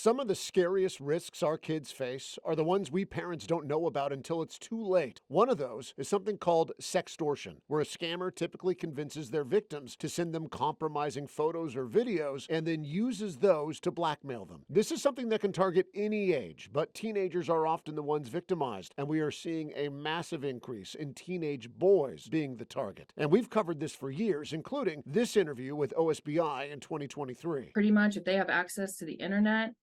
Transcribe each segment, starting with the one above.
Some of the scariest risks our kids face are the ones we parents don't know about until it's too late. One of those is something called sextortion, where a scammer typically convinces their victims to send them compromising photos or videos and then uses those to blackmail them. This is something that can target any age, but teenagers are often the ones victimized, and we are seeing a massive increase in teenage boys being the target. And we've covered this for years, including this interview with OSBI in 2023. Pretty much, if they have access to the internet,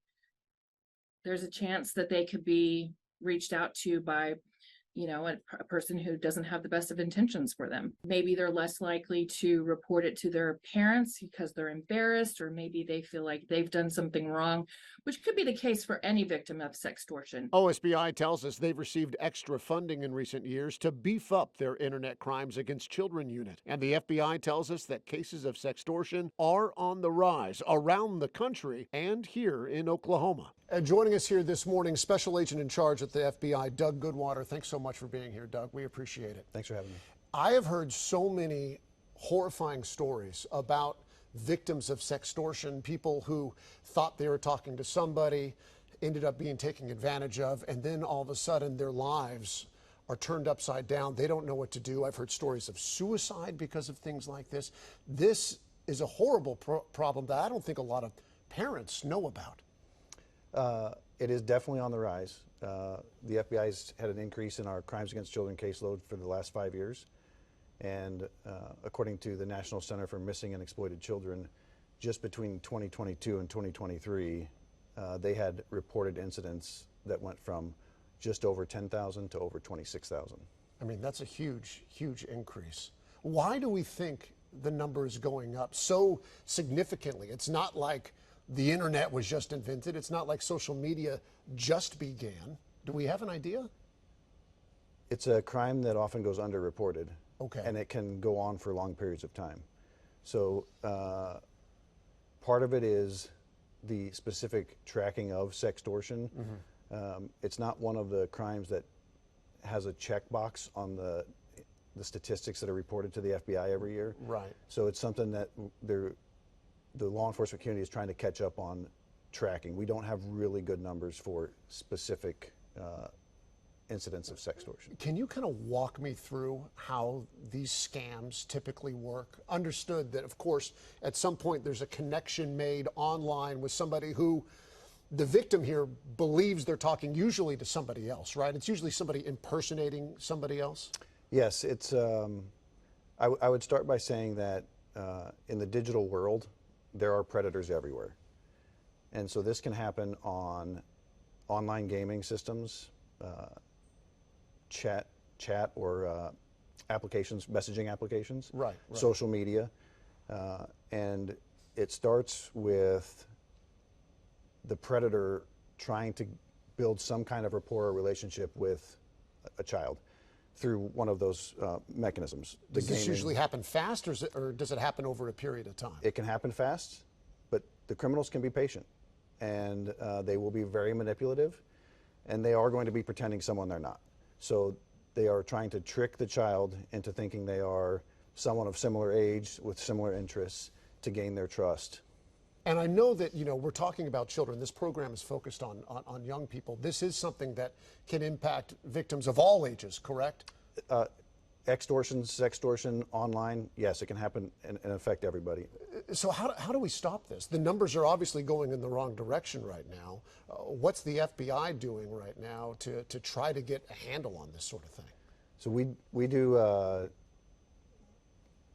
there's a chance that they could be reached out to by, a person who doesn't have the best of intentions for them. Maybe they're less likely to report it to their parents because they're embarrassed, or maybe they feel like they've done something wrong, which could be the case for any victim of sextortion. OSBI tells us they've received extra funding in recent years to beef up their Internet Crimes Against Children unit. And the FBI tells us that cases of sextortion are on the rise around the country and here in Oklahoma. And joining us here this morning, Special Agent in Charge at the FBI, Doug Goodwater. Thanks so much for being here, Doug. We appreciate it. Thanks for having me. I have heard so many horrifying stories about victims of sextortion, people who thought they were talking to somebody, ended up being taken advantage of, and then all of a sudden their lives are turned upside down. They don't know what to do. I've heard stories of suicide because of things like this. This is a horrible problem that I don't think a lot of parents know about. It is definitely on the rise. The FBI's had an increase in our crimes against children caseload for the last 5 years. And according to the National Center for Missing and Exploited Children, just between 2022 and 2023, they had reported incidents that went from just over 10,000 to over 26,000. I mean, that's a huge, huge increase. Why do we think the number is going up so significantly? It's not like the internet was just invented. It's not like social media just began. Do we have an idea? It's a crime that often goes underreported. Okay. And it can go on for long periods of time. So part of it is the specific tracking of sextortion. It's not one of the crimes that has a checkbox on the statistics that are reported to the FBI every year. Right. So it's something that the law enforcement community is trying to catch up on tracking. We don't have really good numbers for specific incidents of sextortion. Can you kind of walk me through how these scams typically work? Understood that, of course, at some point there's a connection made online with somebody who the victim here believes they're talking usually to somebody else, right? It's usually somebody impersonating somebody else. Yes, it's. I would start by saying that in the digital world, there are predators everywhere. And so this can happen on online gaming systems, chat or applications, messaging applications, right. Social media. And it starts with the predator trying to build some kind of rapport or relationship with a child through one of those mechanisms. Does this usually happen fast, or does it happen over a period of time? It can happen fast, but the criminals can be patient, and they will be very manipulative, and they are going to be pretending someone they're not. So they are trying to trick the child into thinking they are someone of similar age with similar interests to gain their trust. And I know that, we're talking about children. This program is focused on young people. This is something that can impact victims of all ages, correct? Extortion, sextortion, online, yes, it can happen and affect everybody. So how do we stop this? The numbers are obviously going in the wrong direction right now. What's the FBI doing right now to try to get a handle on this sort of thing? So we do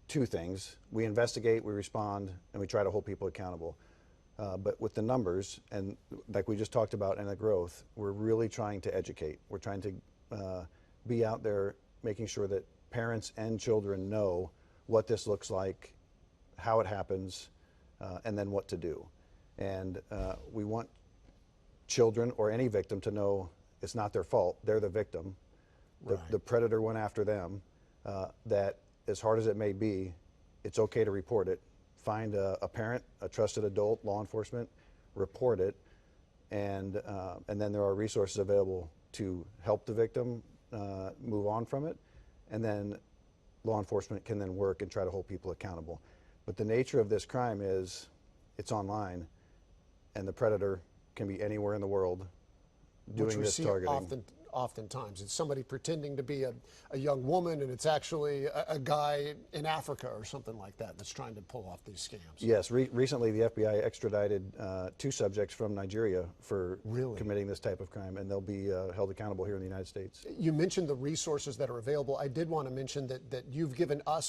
two things. We investigate, we respond, and we try to hold people accountable. But with the numbers, and like we just talked about, and the growth, we're really trying to educate. We're trying to be out there making sure that parents and children know what this looks like, how it happens, and then what to do. And we want children or any victim to know it's not their fault. They're the victim. The predator went after them. That as hard as it may be, it's okay to report it. Find a parent, a trusted adult, law enforcement, report it, and then there are resources available to help the victim move on from it, and then law enforcement can then work and try to hold people accountable. But the nature of this crime is it's online, and the predator can be anywhere in the world doing which we this see targeting. oftentimes. It's somebody pretending to be a young woman, and it's actually a guy in Africa or something like that that's trying to pull off these scams. Yes, recently the FBI extradited 2 subjects from Nigeria for Really? committing this type of crime, and they'll be held accountable here in the United States. You mentioned the resources that are available. I did want to mention that you've given us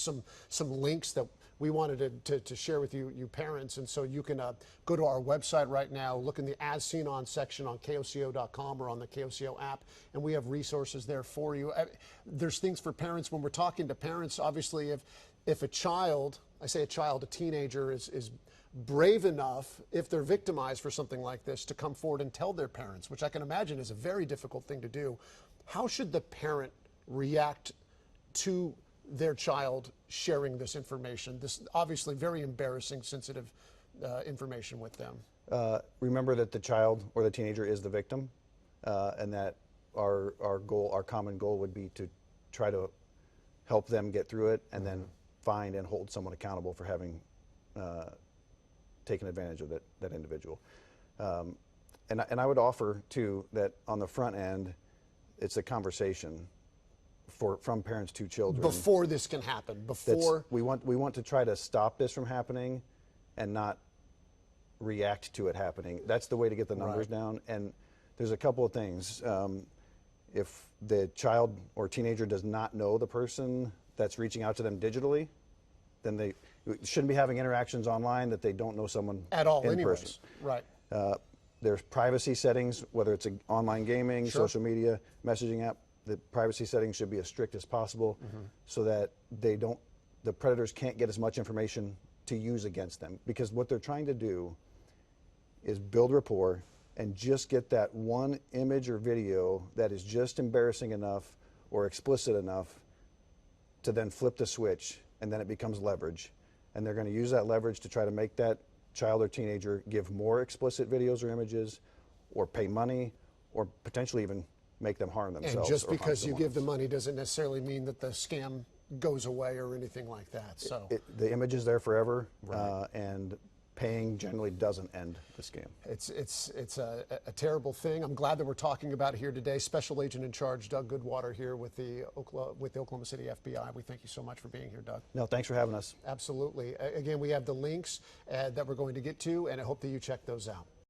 some links that we wanted to share with you parents, and so you can go to our website right now, look in the As Seen On section on KOCO.com or on the KOCO app, and we have resources there for you. There's things for parents. When we're talking to parents, obviously if a child, I say a child, a teenager is brave enough, if they're victimized for something like this, to come forward and tell their parents, which I can imagine is a very difficult thing to do, how should the parent react to their child sharing this information, this obviously very embarrassing, sensitive information with them? Remember that the child or the teenager is the victim, and that our common goal would be to try to help them get through it, and then find and hold someone accountable for having taken advantage of that individual. And I would offer too that on the front end, it's a conversation from parents to children before this can happen. Before we want to try to stop this from happening, and not react to it happening. That's the way to get the numbers down. And there's a couple of things. If the child or teenager does not know the person that's reaching out to them digitally, then they shouldn't be having interactions online that they don't know someone at all, in anyways. person. Right. There's privacy settings, whether it's online gaming, social media, messaging app. The privacy settings should be as strict as possible, so that the predators can't get as much information to use against them. Because what they're trying to do is build rapport and just get that one image or video that is just embarrassing enough or explicit enough to then flip the switch, and then it becomes leverage. And they're going to use that leverage to try to make that child or teenager give more explicit videos or images, or pay money, or potentially even make them harm themselves. And just or harm because you someone give the else. money doesn't necessarily mean that the scam goes away or anything like that. So The image is there forever, and paying generally doesn't end the scam. it's a terrible thing. I'm glad that we're talking about it here today. Special Agent in Charge Doug Goodwater here with the Oklahoma City FBI. We thank you so much for being here, Doug. No, thanks for having us. Absolutely. Again, we have the links that we're going to get to, and I hope that you check those out.